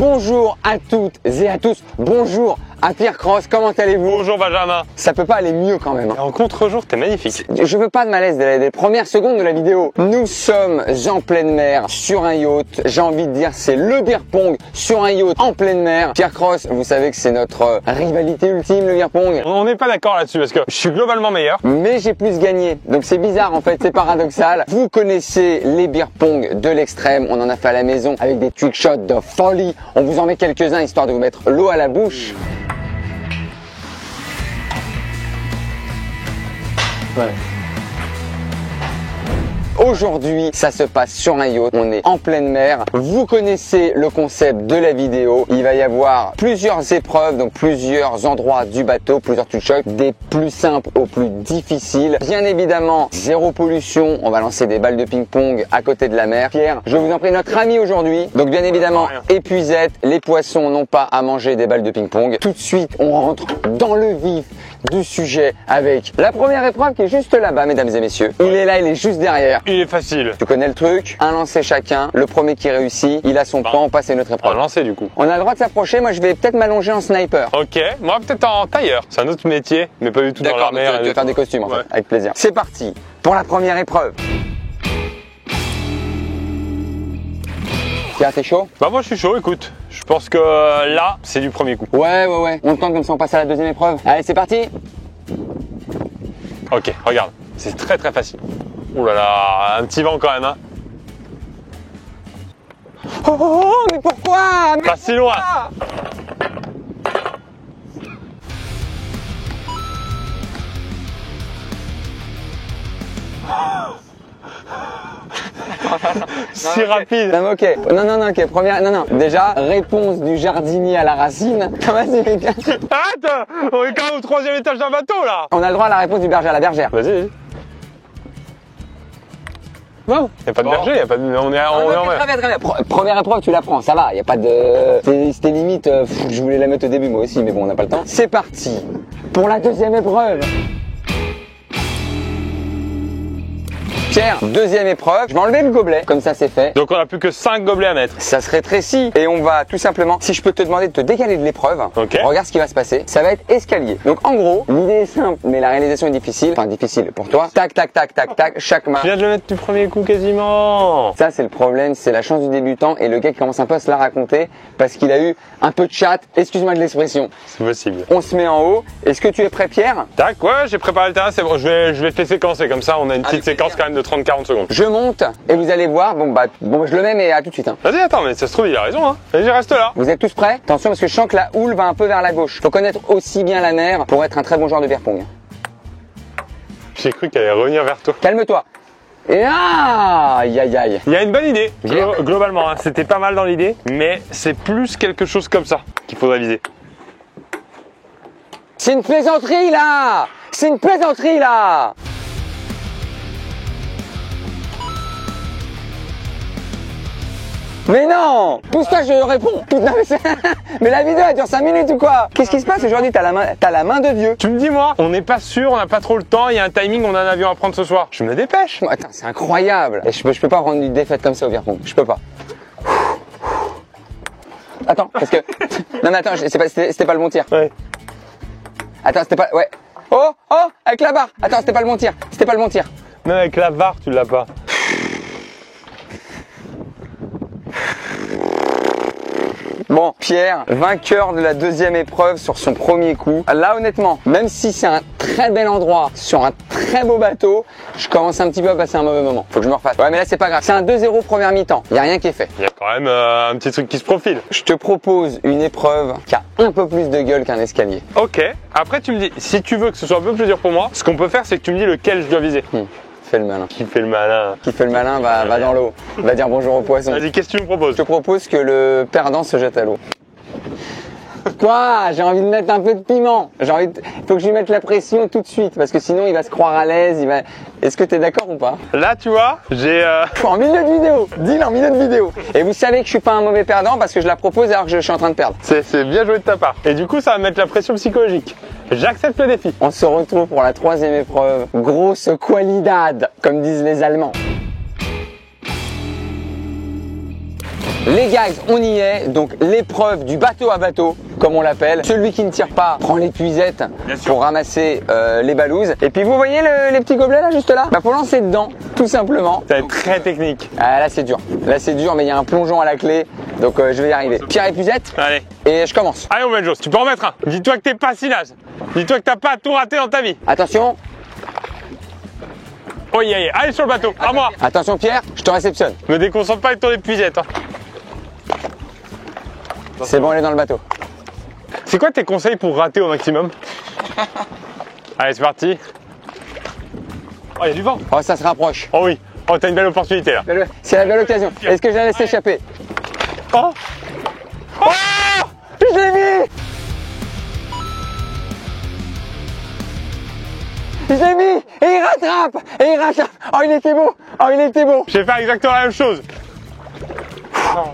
Bonjour à toutes et à tous. Bonjour à Pierre Cross, comment allez-vous? Bonjour Benjamin. Ça peut pas aller mieux quand même. En contre-jour, t'es magnifique. Je veux pas de malaise dès les premières secondes de la vidéo. Nous sommes en pleine mer sur un yacht. J'ai envie de dire c'est le beer pong sur un yacht en pleine mer. Pierre Cross, vous savez que c'est notre rivalité ultime, le beer pong. On n'est pas d'accord là-dessus parce que je suis globalement meilleur. Mais j'ai plus gagné. Donc c'est bizarre en fait, c'est paradoxal. Vous connaissez les beer pong de l'extrême. On en a fait à la maison avec des trick shots de folie. On vous en met quelques-uns histoire de vous mettre l'eau à la bouche. Ouais. Aujourd'hui, ça se passe sur un yacht, on est en pleine mer. Vous connaissez le concept de la vidéo. Il va y avoir plusieurs épreuves, donc plusieurs endroits du bateau, plusieurs touch shots, des plus simples aux plus difficiles. Bien évidemment, zéro pollution. On va lancer des balles de ping-pong à côté de la mer. Pierre, je vous en prie, notre ami aujourd'hui. Donc bien évidemment, épuisette. Les poissons n'ont pas à manger des balles de ping-pong. Tout de suite, on rentre dans le vif du sujet avec la première épreuve qui est juste là-bas, mesdames et messieurs. Il est là, il est juste derrière. Il est facile. Tu connais le truc, un lancer chacun, le premier qui réussit, il a son point, on passe à notre On épreuve. va lancer du coup. On a le droit de s'approcher, moi je vais peut-être m'allonger en sniper. Ok, moi peut-être en tailleur. C'est un autre métier, mais pas du tout dans D'accord, la mer. tu vas faire des costumes en fait, avec plaisir. C'est parti pour la première épreuve. Pierre, t'es chaud? Bah moi je suis chaud, écoute. Je pense que là, c'est du premier coup. Ouais. On tente comme ça, on passe à la deuxième épreuve. Allez, c'est parti. Ok, regarde. C'est très très facile. Ouh là là, un petit vent quand même, hein. Oh, mais pourquoi? Mais Pas si loin. Si rapide. Non, mais ok. Non, ok. Première, non. Déjà, réponse du jardinier à la racine. Vas-y, mec. Arrête. On est quand même au 3e étage d'un bateau là. On a le droit à la réponse du berger à la bergère. Vas-y. Non, y a pas de berger, y a pas de. On est en mer. Très bien. Première épreuve, tu la prends, ça va. Y a pas de. C'était limite. Je voulais la mettre au début moi aussi, mais bon, on n'a pas le temps. C'est parti pour la deuxième épreuve. Pierre, deuxième épreuve. Je vais enlever le gobelet, comme ça c'est fait. Donc on a plus que 5 gobelets à mettre. Ça se rétrécit et on va tout simplement, si je peux te demander de te décaler de l'épreuve, Ok. regarde ce qui va se passer. Ça va être escalier. Donc en gros, l'idée est simple, mais la réalisation est difficile. Enfin difficile pour toi. Tac, chaque main. Je viens de le mettre du premier coup quasiment. Ça c'est le problème, c'est la chance du débutant et le gars qui commence un peu à se la raconter parce qu'il a eu un peu de chat. Excuse-moi de l'expression. C'est possible. On se met en haut. Est-ce que tu es prêt, Pierre? Tac, ouais, j'ai préparé le terrain, c'est bon. Je vais te les séquencer comme ça. On a une petite séquence quand même de 30-40 secondes. Je monte et vous allez voir. Bon, je le mets, mais à tout de suite. Hein. Vas-y, attends, mais ça se trouve, il a raison, hein. Vas-y, reste là. Vous êtes tous prêts? Attention parce que je sens que la houle va un peu vers la gauche. Faut connaître aussi bien la mer pour être un très bon joueur de beer pong. J'ai cru qu'elle allait revenir vers toi. Calme-toi. Et aïe. Il y a une bonne idée, J'ai- globalement, hein. C'était pas mal dans l'idée, mais c'est plus quelque chose comme ça qu'il faudrait viser. C'est une plaisanterie là. Mais non! Pousse-toi, je réponds! Putain, mais la vidéo elle dure 5 minutes ou quoi? Qu'est-ce qui se passe aujourd'hui? T'as la main de Dieu! Tu me dis, moi, on n'est pas sûr, on n'a pas trop le temps, il y a un timing, on a un avion à prendre ce soir. Je me dépêche. Attends, c'est incroyable! Et je peux pas prendre une défaite comme ça au beer pong. Je peux pas. Attends, parce que. Non, mais attends, c'était pas le bon tir. Ouais. Attends, c'était pas. Ouais. Oh! Avec la barre! Attends, c'était pas le bon tir. Non, avec la VAR, tu l'as pas. Bon, Pierre, vainqueur de la deuxième épreuve sur son premier coup. Là, honnêtement, même si c'est un très bel endroit, sur un très beau bateau, je commence un petit peu à passer un mauvais moment. Faut que je me refasse. Ouais, mais là, c'est pas grave. C'est un 2-0 première mi-temps. Y a rien qui est fait. Il y a quand même un petit truc qui se profile. Je te propose une épreuve qui a un peu plus de gueule qu'un escalier. Ok. Après, tu me dis, si tu veux que ce soit un peu plus dur pour moi, ce qu'on peut faire, c'est que tu me dis lequel je dois viser. Fais le malin. Qui fait le malin? Qui fait le malin va dans l'eau. Va dire bonjour aux poissons. Vas-y, qu'est-ce que tu me proposes? Je te propose que le perdant se jette à l'eau. Quoi? J'ai envie de mettre un peu de piment. Faut que je lui mette la pression tout de suite parce que sinon il va se croire à l'aise. Est-ce que t'es d'accord ou pas? Là, tu vois, j'ai. En milieu de vidéo. Dis-le en milieu de vidéo. Et vous savez que je suis pas un mauvais perdant parce que je la propose alors que je suis en train de perdre. C'est bien joué de ta part. Et du coup, ça va mettre la pression psychologique. J'accepte le défi. On se retrouve pour la troisième épreuve. Grosse qualidad, comme disent les Allemands. Les guys, on y est. Donc l'épreuve du bateau à bateau, comme on l'appelle. Celui qui ne tire pas prend l'épuisette pour ramasser les balouses. Et puis vous voyez les petits gobelets là, juste là? Bah faut lancer dedans, tout simplement. Ça va être très technique. Ah là c'est dur. Là c'est dur, mais il y a un plongeon à la clé. Donc je vais y arriver. Pierre épuisette. Allez. Et je commence. Allez, Benjos, tu peux en mettre un. Dis-toi que t'es pas si naze. Dis-toi que t'as pas tout raté dans ta vie. Attention. Oh, allez sur le bateau, à moi. Attention Pierre, je te réceptionne. Me déconcentre pas avec ton épuisette. Hein. C'est bon, elle est dans le bateau. C'est quoi tes conseils pour rater au maximum? Allez, c'est parti. Oh, il y a du vent. Oh, ça se rapproche. Oh oui. Oh, t'as une belle opportunité là. C'est la belle occasion. Est-ce que je la laisse échapper? Oh. Oh, je l'ai mis. Je l'ai mis. Et il rattrape. Et il rattrape. Oh, il était beau. Oh, il était beau. Je vais faire exactement la même chose.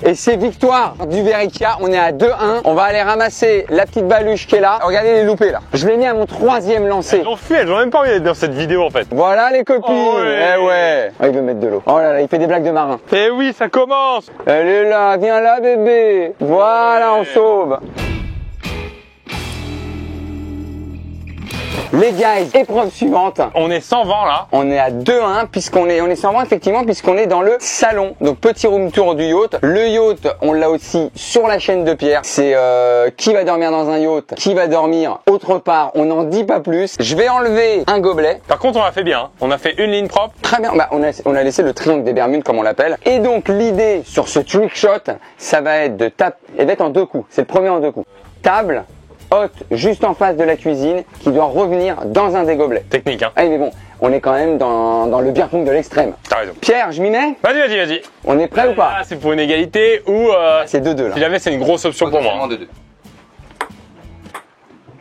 Et c'est victoire du Verica, on est à 2-1. On va aller ramasser la petite baluche qui est là. Regardez les loupés là. Je l'ai mis à mon 3e lancé. Elles ont fui, elles ont même pas envie d'être dans cette vidéo en fait. Voilà les copines. Oh ouais. Eh ouais. Oh, il veut mettre de l'eau. Oh là là, il fait des blagues de marin. Eh oui, ça commence. Elle est là, viens là bébé. Voilà, on sauve. Les guys, épreuve suivante. On est sans vent là. On est à 2-1 puisqu'on est sans vent effectivement puisqu'on est dans le salon. Donc petit room tour du yacht. Le yacht, on l'a aussi sur la chaîne de Pierre. C'est qui va dormir dans un yacht, qui va dormir autre part. On n'en dit pas plus. Je vais enlever un gobelet. Par contre, on l'a fait bien. Hein. On a fait une ligne propre. Très bien. Bah, on a laissé le triangle des Bermudes comme on l'appelle. Et donc l'idée sur ce trick shot, ça va être de taper et d'être en 2 coups. C'est le premier en 2 coups. Table haute juste en face de la cuisine qui doit revenir dans un des gobelets. Technique, hein. Ah mais bon, on est quand même dans le beer pong de l'extrême. T'as raison. Pierre, je m'y mets? Vas-y. On est prêt ou pas? Ah, c'est pour une égalité ou C'est 2-2 là. si jamais c'est une grosse option pour moi. Vraiment 2-2.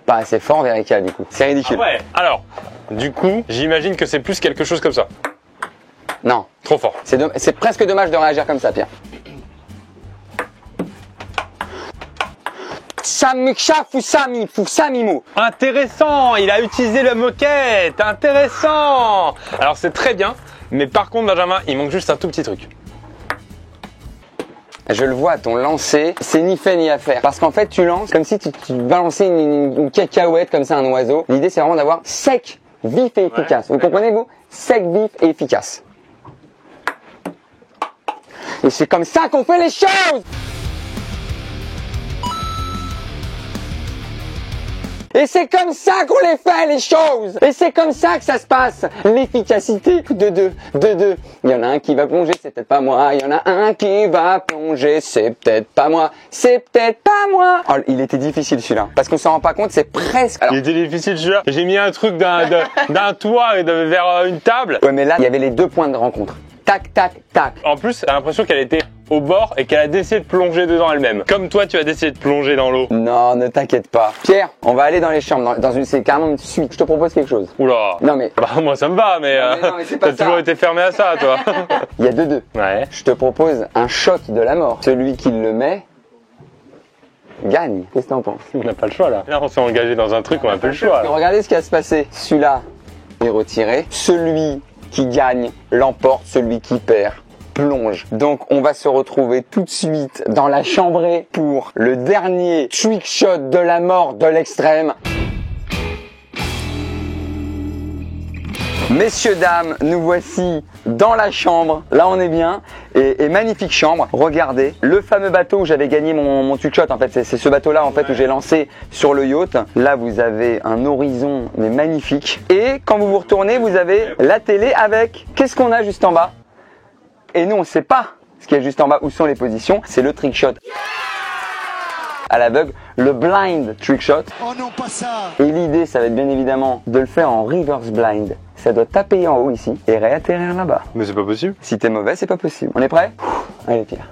Pas assez fort, Verica, du coup. C'est ridicule. Ah ouais. Alors, du coup, j'imagine que c'est plus quelque chose comme ça. Non, Trop fort. c'est presque dommage de réagir comme ça, Pierre. Samimou. Intéressant, il a utilisé la moquette. Intéressant. Alors c'est très bien, mais par contre Benjamin, il manque juste un tout petit truc. Je le vois à ton lancer, c'est ni fait ni à faire. Parce qu'en fait, tu lances comme si tu balançais une cacahuète comme ça, un oiseau. L'idée, c'est vraiment d'avoir sec, vif et efficace. Vous comprenez, vous? Sec, vif et efficace. Et c'est comme ça qu'on fait les choses! Et c'est comme ça qu'on les fait, les choses. Et c'est comme ça que ça se passe. L'efficacité de deux. Il y en a un qui va plonger, c'est peut-être pas moi. Il y en a un qui va plonger, c'est peut-être pas moi. C'est peut-être pas moi. Oh, il était difficile celui-là. Parce qu'on s'en rend pas compte, c'est presque... Alors... Il était difficile celui-là. J'ai mis un truc d'un toit vers une table. Ouais, mais là, il y avait les 2 points de rencontre. Tac, tac, tac. En plus, j'ai l'impression qu'elle était au bord et qu'elle a décidé de plonger dedans elle-même. Comme toi, tu as décidé de plonger dans l'eau. Non, ne t'inquiète pas. Pierre, on va aller dans les chambres. C'est carrément une suite. Je te propose quelque chose. Oula. Non, mais... Bah, moi, ça me va, mais, Non, mais c'est pas t'as ça. toujours été fermé à ça, toi. Il y a 2-2. Ouais. Je te propose un shot de la mort. Celui qui le met gagne. Qu'est-ce que t'en penses? On n'a pas le choix, là. Là, on s'est engagé dans un truc, on n'a pas le choix. Là. Regardez ce qui va se passer. Celui-là est retiré. Celui qui gagne l'emporte. Celui qui perd plonge. Donc on va se retrouver tout de suite dans la chambrée pour le dernier trick shot de la mort de l'extrême. Messieurs, dames, nous voici dans la chambre. Là, on est bien. Et magnifique chambre. Regardez, le fameux bateau où j'avais gagné mon trick shot. En fait, c'est ce bateau-là en fait où j'ai lancé sur le yacht. Là, vous avez un horizon mais magnifique. Et quand vous vous retournez, vous avez la télé avec... Qu'est-ce qu'on a juste en bas? Et nous, on ne sait pas ce qu'il y a juste en bas, où sont les positions. C'est le trick shot à l'aveugle, le blind trick shot. Oh non, pas ça! Et l'idée, ça va être bien évidemment de le faire en reverse blind. Ça doit taper en haut ici et réatterrir là-bas. Mais c'est pas possible. Si t'es mauvais, c'est pas possible. On est prêt? Allez, Pierre.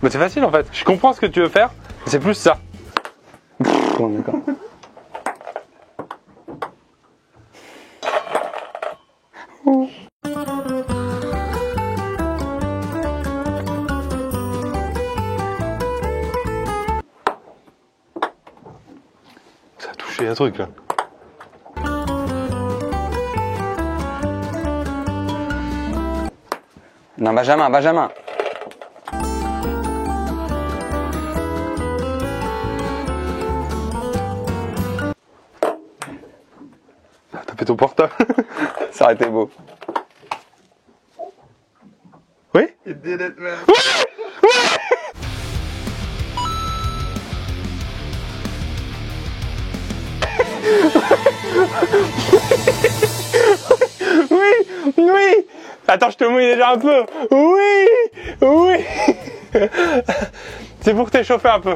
Mais c'est facile en fait. Je comprends ce que tu veux faire. C'est plus ça. Bon, d'accord. Ça a touché un truc là. Non, Benjamin. attraper ton portable. Ça aurait été beau. Oui? You did it, man. Oui, oui. Attends, je te mouille déjà un peu. Oui, oui. C'est pour t'échauffer un peu.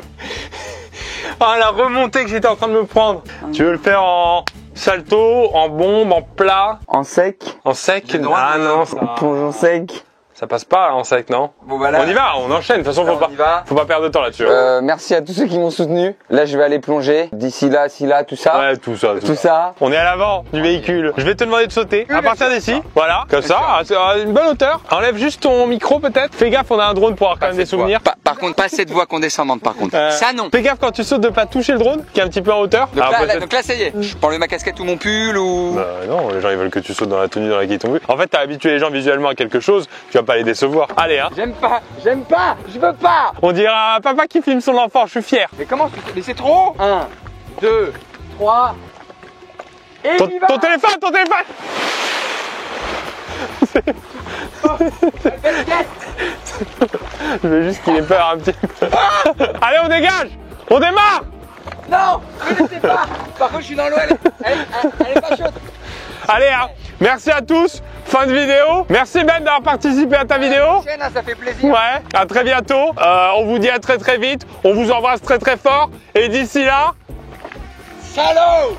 Ah, la remontée que j'étais en train de me prendre. Tu veux le faire en salto, en bombe, en plat, En sec. en sec? J'ai le droit Ah de- non, ça, Plongeon sec. ça passe pas en sec, non? Bon, voilà. On y va, on enchaîne. De toute façon, On y va. faut pas perdre de temps là-dessus. Merci à tous ceux qui m'ont soutenu. Là, je vais aller plonger. D'ici là, tout ça. Ouais, tout ça. Tout ça. On est à l'avant du véhicule. Je vais te demander de sauter à partir d'ici. Voilà, comme ça, à une bonne hauteur. Enlève juste ton micro peut-être. Fais gaffe, on a un drone pour avoir quand même des souvenirs. Par contre, pas cette voie condescendante, par contre. Ça, non. Fais gaffe quand tu sautes de pas toucher le drone, qui est un petit peu en hauteur. Donc, Alors, là, peut-être- donc là, ça y est. Je peux enlever ma casquette ou mon pull ou. Bah non, les gens ils veulent que tu sautes dans la tenue dans laquelle ils t'ont vu. En fait, t'as habitué les gens visuellement à quelque chose, tu vas pas les décevoir. Allez, hein. J'aime pas, je veux pas. On dira papa qui filme son enfant, je suis fier. Mais comment mais c'est trop. 1, 2, 3. Et Ton, il y va. ton téléphone, ton téléphone. Je veux juste qu'il ait peur un petit peu. Allez, on dégage. On démarre. Non, ne laissez pas. Par contre, je suis dans l'eau, elle est pas chaude. Allez, hein. Merci à tous. Fin de vidéo. Merci Ben d'avoir participé à ta vidéo. Ça fait plaisir. Ouais, à très bientôt. On vous dit à très très vite. On vous embrasse très très fort. Et d'ici là, Salaud.